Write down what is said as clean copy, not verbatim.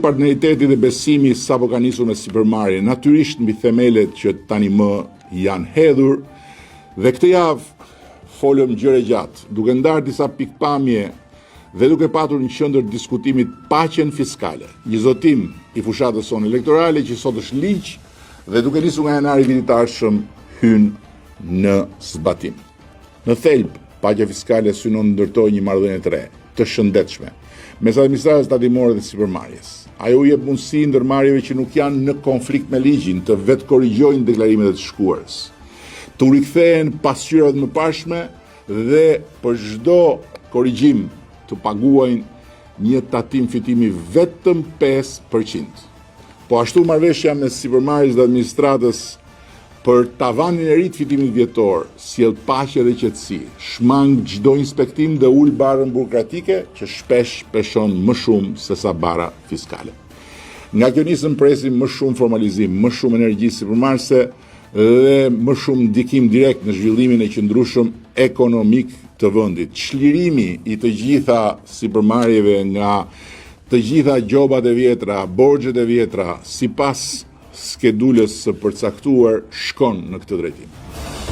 Partneriteti dhe besimi sapo ka nisur me sipërmarrje, natyrisht mbi themelet që tani më janë hedhur, dhe këtë javë folëm gjëre gjatë, duke ndarë disa pikpamje dhe duke patur në qendër diskutimit paqen fiskale, një zotim i fushatës sonë elektorale që sot është ligj dhe duke nisur nga janari vitit të ardhshëm hyn në zbatim. Në thelb, paqja fiskale synon ndërtojë një marrëdhënie të re, të shëndetshme, mes administratës tatimore dhe sipërmarrjes. Ajo u jep mundësi ndërmarrjeve që nuk janë në konflikt me ligjin të vetë korrigjojnë deklarimet e të shkuarës, të rikthehen pasqyrave të mëparshme dhe për çdo korrigjim të paguajnë një tatim fitimi vetëm 5%. Po ashtu marrëveshja mes sipërmarrjes dhe administratës për tavanin e ri të fitimit vjetor sjell paqe dhe qetësi, shmang çdo inspektim dhe ul barrën burokratike që shpesh peshon më shumë se sa bara fiskale. Nga kjo nisën presim më shumë formalizim, më shumë energji sipërmarrëse dhe më shumë ndikim direkt në zhvillimin e qëndrueshëm ekonomik të vendit. Çlirimi i të gjitha sipërmarrjeve nga të gjitha gjobat e vjetra, borxhet e vjetra, sipas skedulës së përcaktuar shkon në këtë drejtim.